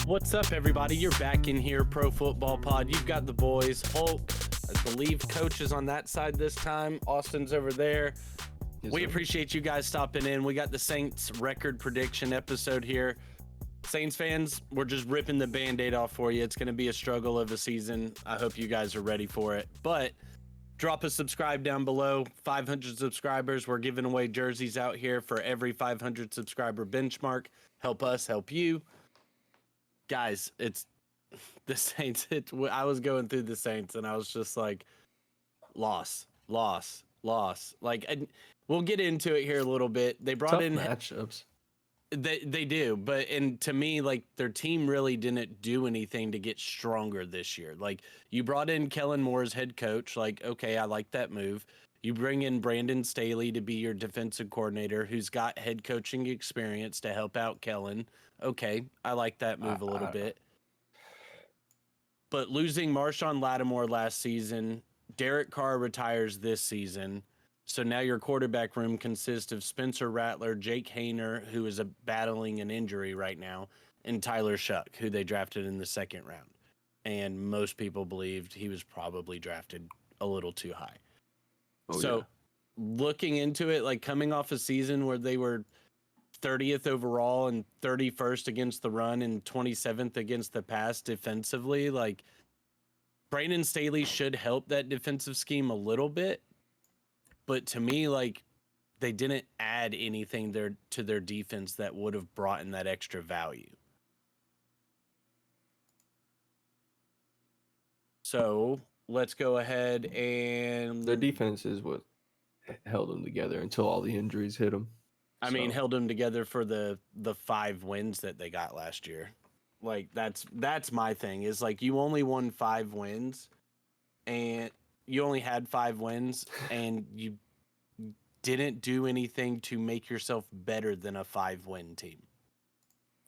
What's up, everybody? You're back in here, Pro Football Pod. You've got the boys. Hulk, I believe Coach is on that side this time. Austin's over there. Yes, We sir. appreciate you guys stopping in. We got the Saints record prediction episode here. Saints fans, we're just ripping the Band-Aid off for you. It's going to be a struggle of a season. I hope you guys are ready for it. But drop a subscribe down below. 500 subscribers. We're giving away jerseys out here for every 500 subscriber benchmark. Help us, help you. Guys, it's the Saints. I was going through the Saints and I was just like, loss. Like, and we'll get into it here a little bit. They brought Tough in matchups. They do, but and to me, like, their team really didn't do anything to get stronger this year. Like, you brought in Kellen Moore as head coach. Like, okay, I like that move. You bring in Brandon Staley to be your defensive coordinator, who's got head coaching experience to help out Kellen. Okay, I like that move a little bit. But losing Marshawn Lattimore last season, Derek Carr retires this season. So now your quarterback room consists of Spencer Rattler, Jake Hayner, who is battling an injury right now, and Tyler Shuck, who they drafted in the second round. And most people believed he was probably drafted a little too high. Looking into it, like coming off a season where they were 30th overall and 31st against the run and 27th against the pass defensively, like Brandon Staley should help that defensive scheme a little bit. But to me, like, they didn't add anything to their defense that would have brought in that extra value. So let's go ahead and Their defense is what held them together until all the injuries hit them. I mean, held them together for the 5 wins that they got last year. Like, that's my thing, is like, you only won 5 wins and you only had 5 wins and you didn't do anything to make yourself better than a 5-win team.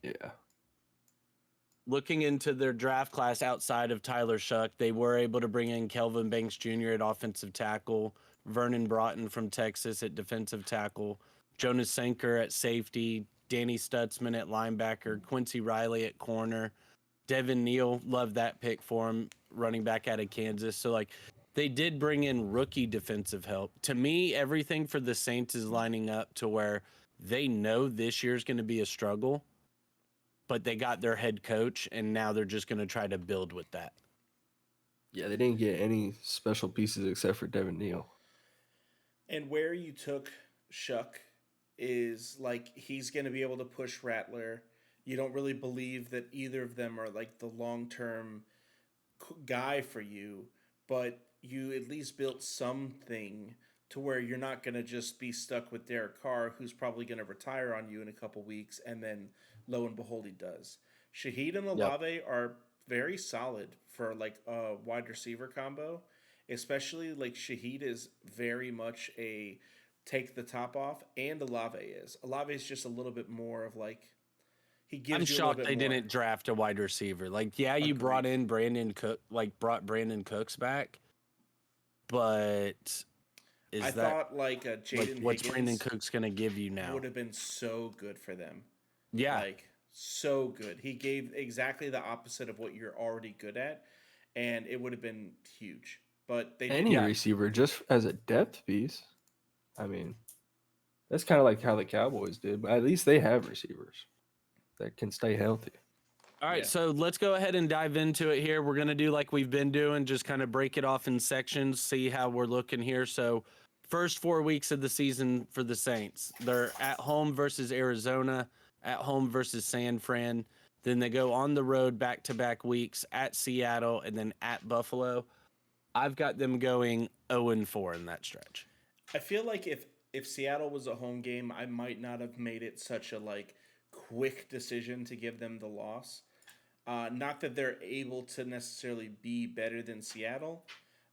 Yeah. Looking into their draft class outside of Tyler Shuck, they were able to bring in Kelvin Banks Jr. at offensive tackle, Vernon Broughton from Texas at defensive tackle, Jonas Sanker at safety, Danny Stutzman at linebacker, Quincy Riley at corner, Devin Neal, love that pick for him, running back out of Kansas. So, like, they did bring in rookie defensive help. To me, everything for the Saints is lining up to where they know this year's going to be a struggle, but they got their head coach, and now they're just going to try to build with that. Yeah, they didn't get any special pieces except for Devin Neal. And where you took Shuck is, like, he's going to be able to push Rattler. You don't really believe that either of them are, like, the long-term guy for you, but you at least built something to where you're not going to just be stuck with Derek Carr, who's probably going to retire on you in a couple weeks, and then lo and behold, he does. Shaheed and Olave are very solid for, like, a wide receiver combo, especially, like, Shaheed is very much a take the top off, and Olave is. Olave is just a little bit more of, like, he gives I'm you a little shocked bit they more. didn't draft a wide receiver. Like, yeah, you brought in Brandon Cook, like, brought Brandon Cooks back, but I thought, like, Jaden what's Brandon Higgins Cooks going to give you now? would have been so good for them. Yeah. Like, so good. He gave exactly the opposite of what you're already good at, and it would have been huge. But they Any didn't. receiver just as a depth piece. I mean, that's kind of like how the Cowboys did, but at least they have receivers that can stay healthy. All right, Yeah. so let's go ahead and dive into it here. We're going to do like we've been doing, just kind of break it off in sections, see how we're looking here. So first 4 weeks of the season for the Saints. They're at home versus Arizona, at home versus San Fran. Then they go on the road back-to-back weeks at Seattle and then at Buffalo. I've got them going 0-4 in that stretch. I feel like if Seattle was a home game, I might not have made it such a, like, quick decision to give them the loss. Not that they're able to necessarily be better than Seattle.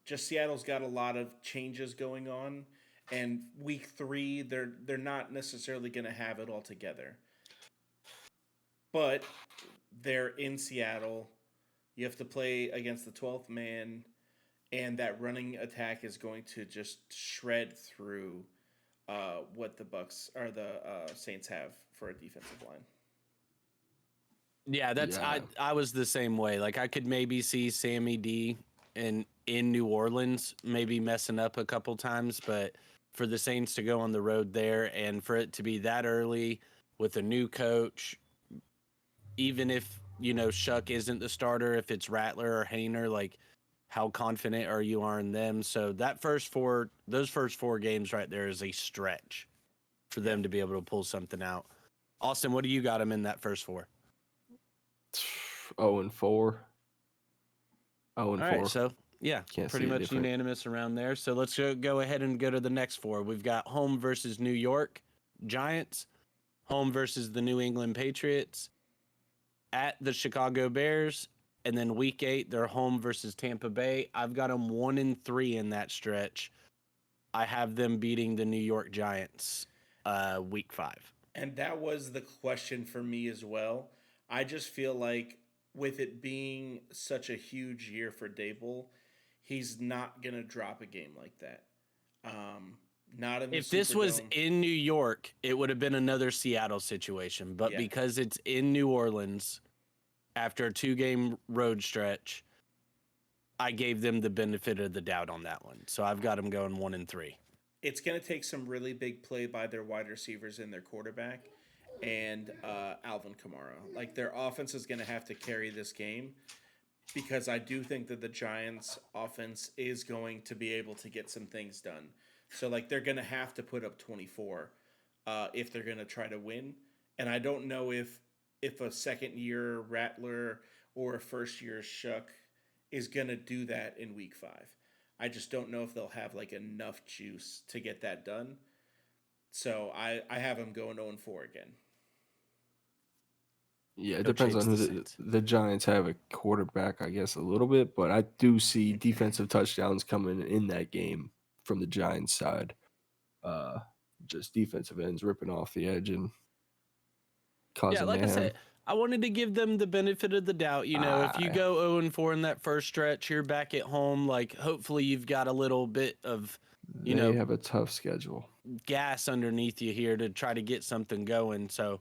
Just Seattle's got a lot of changes going on, and week 3 they're not necessarily going to have it all together. But they're in Seattle. You have to play against the 12th man, and that running attack is going to just shred through what the Bucks or the Saints have for a defensive line. Yeah, that's Yeah. I was the same way. Like I could maybe see Sammy D in New Orleans maybe messing up a couple times, but for the Saints to go on the road there and for it to be that early with a new coach, even if Shuck isn't the starter, if it's Rattler or Hayner, like how confident are you in them? So those first four games right there is a stretch for them to be able to pull something out. Austin, what do you got them in that first four? 0-4. 0-4. All right, so yeah, Can't pretty see it much different. unanimous around there. So let's go ahead and go to the next four. We've got home versus New York Giants, home versus the New England Patriots, at the Chicago Bears, and then week 8 they're home versus Tampa Bay. I've got them 1-3 in that stretch. I have them beating the New York Giants week 5. And that was the question for me as well. I just feel like with it being such a huge year for Dable, he's not gonna drop a game like that. Um, Not in the If this was Superdome. in New York, it would have been another Seattle situation. But Yeah. because it's in New Orleans after a 2-game road stretch, I gave them the benefit of the doubt on that one. So I've got them going 1-3. It's going to take some really big play by their wide receivers and their quarterback and Alvin Kamara. Like their offense is going to have to carry this game because I do think that the Giants' offense is going to be able to get some things done. So like they're going to have to put up 24 if they're going to try to win. And I don't know if a second year Rattler or a first year Shuck is going to do that in week 5. I just don't know if they'll have like enough juice to get that done. So I have them going 0-4 again. Yeah, it Coach depends on hates who the Saints. the Giants have a quarterback, I guess, a little bit, but I do see defensive touchdowns coming in that game from the Giants side. Just defensive ends ripping off the edge and causing Yeah, like I mayhem. said, I wanted to give them the benefit of the doubt. If you go 0-4 in that first stretch, you're back at home. Like, hopefully, you've got a little bit of, They have a tough schedule. gas underneath you here to try to get something going. So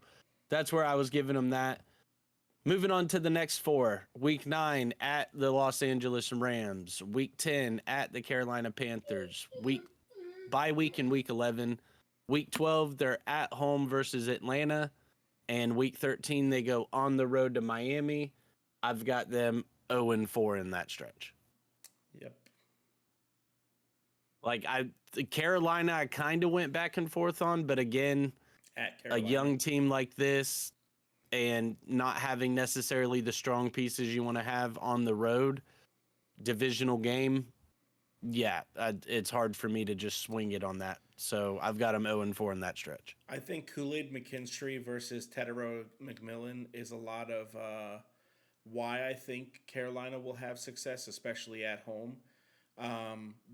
that's where I was giving them that. Moving on to the next four. Week 9 at the Los Angeles Rams. Week 10 at the Carolina Panthers. Bye week in week 11. Week 12, they're at home versus Atlanta. And week 13, they go on the road to Miami. I've got them 0-4 in that stretch. Yep. Like Carolina, I kind of went back and forth on, but again, At a Carolina. young team like this and not having necessarily the strong pieces you want to have on the road, divisional game, yeah, it's hard for me to just swing it on that. So I've got them 0-4 in that stretch. I think Kool-Aid McKinstry versus Tedero McMillan is a lot of why I think Carolina will have success, especially at home.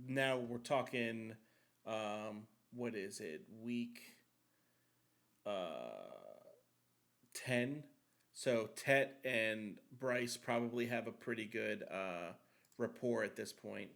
Now we're talking, what is it, week 10. So Tet and Bryce probably have a pretty good rapport at this point.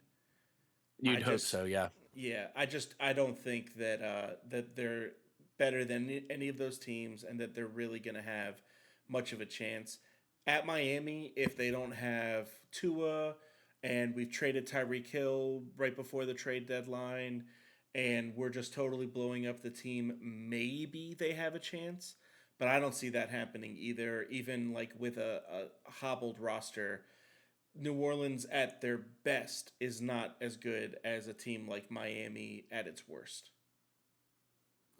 You'd hope so, yeah. Yeah, I don't think that that they're better than any of those teams, and that they're really going to have much of a chance at Miami if they don't have Tua, and we've traded Tyreek Hill right before the trade deadline, and we're just totally blowing up the team. Maybe they have a chance, but I don't see that happening either. Even like with a hobbled roster, New Orleans at their best is not as good as a team like Miami at its worst.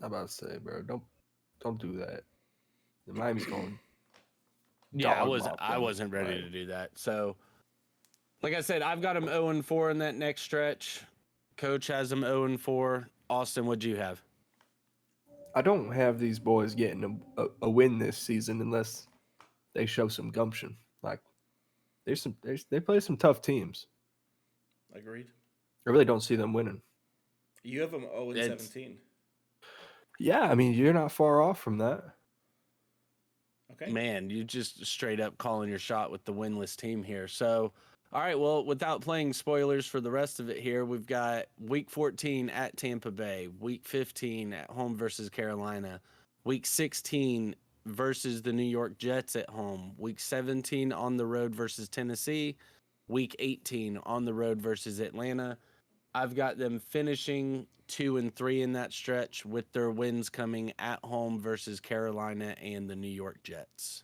I'm about to say, bro, don't do that. The Miami's going. Yeah, dog mop I them. wasn't ready Like, to do that. So, like I said, I've got them 0-4 in that next stretch. Coach has them 0-4. Austin, what'd you have? I don't have these boys getting a win this season unless they show some gumption. Like they play some tough teams. Agreed. I really don't see them winning. You have them 0 and It's- 17. Yeah, I mean you're not far off from that. Okay. Man, you just straight up calling your shot with the winless team here. So, all right, well, without playing spoilers for the rest of it here, we've got week 14 at Tampa Bay, week 15 at home versus Carolina, week 16 versus the New York Jets at home. Week 17 on the road versus Tennessee. Week 18 on the road versus Atlanta. I've got them finishing 2-3 in that stretch, with their wins coming at home versus Carolina and the New York Jets.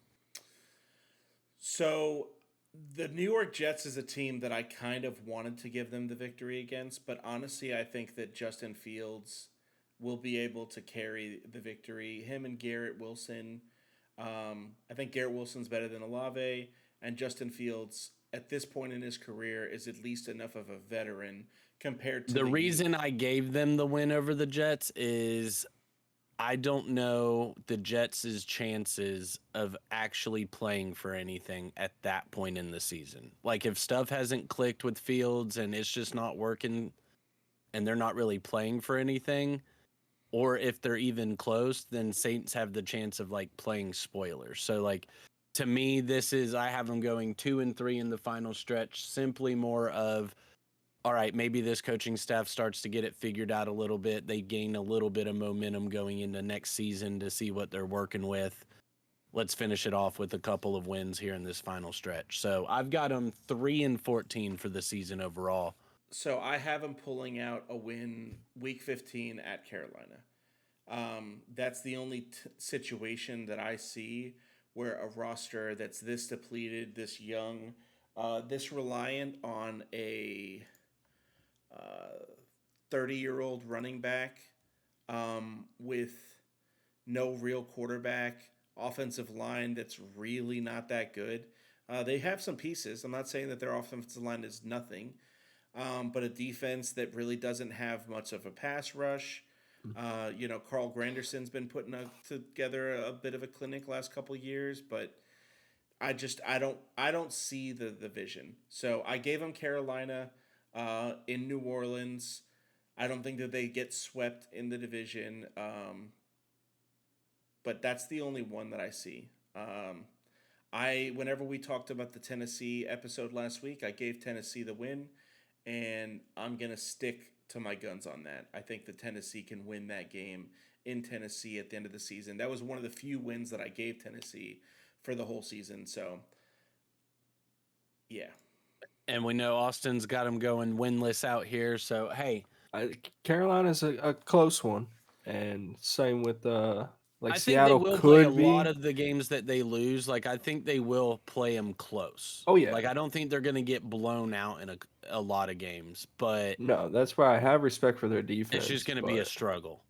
So the New York Jets is a team that I kind of wanted to give them the victory against, but honestly, I think that Justin Fields will be able to carry the victory. Him and Garrett Wilson. I think Garrett Wilson's better than Olave, and Justin Fields at this point in his career is at least enough of a veteran compared to The reason I gave them the win over the Jets is I don't know the Jets' chances of actually playing for anything at that point in the season. Like, if stuff hasn't clicked with Fields and it's just not working and they're not really playing for anything, or if they're even close, then Saints have the chance of like playing spoilers. So like, to me, I have them going 2-3 in the final stretch, simply more of, all right, maybe this coaching staff starts to get it figured out a little bit. They gain a little bit of momentum going into next season to see what they're working with. Let's finish it off with a couple of wins here in this final stretch. So I've got them 3-14 for the season overall. So I have them pulling out a win week 15 at Carolina. That's the only situation that I see where a roster that's this depleted, this young, this reliant on a 30-year-old running back with no real quarterback, offensive line that's really not that good. They have some pieces. I'm not saying that their offensive line is nothing, but a defense that really doesn't have much of a pass rush. Carl Granderson's been putting together a bit of a clinic last couple of years, but I don't see the vision. So I gave them Carolina in New Orleans. I don't think that they get swept in the division, but that's the only one that I see. Whenever we talked about the Tennessee episode last week, I gave Tennessee the win, and I'm gonna stick to my guns on that. I think that Tennessee can win that game in Tennessee at the end of the season. That was one of the few wins that I gave Tennessee for the whole season. So, yeah. And we know Austin's got them going winless out here. So, hey, Carolina's a close one, and same with I Seattle think they will play a could be. lot of the games that they lose. Like, I think they will play them close. Oh, yeah. Like, I don't think they're going to get blown out in a lot of games, but No, that's why I have respect for their defense. it's just going to be a struggle.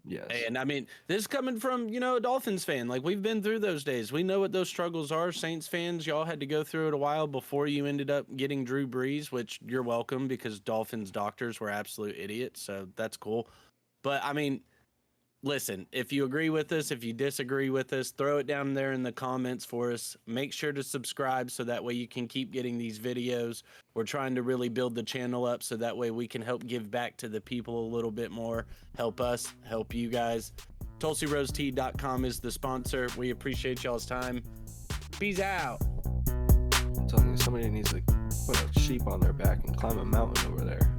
Yes. And I mean, this is coming from, a Dolphins fan. Like, we've been through those days. We know what those struggles are. Saints fans, y'all had to go through it a while before you ended up getting Drew Brees, which you're welcome, because Dolphins doctors were absolute idiots. So that's cool. But I mean, listen, if you agree with us, if you disagree with us, throw it down there in the comments for us. Make sure to subscribe so that way you can keep getting these videos. We're trying to really build the channel up so that way we can help give back to the people a little bit more. Help us, help you guys. TulsiRoseTea.com is the sponsor. We appreciate y'all's time. Peace out. I'm telling you, somebody needs to put a sheep on their back and climb a mountain over there.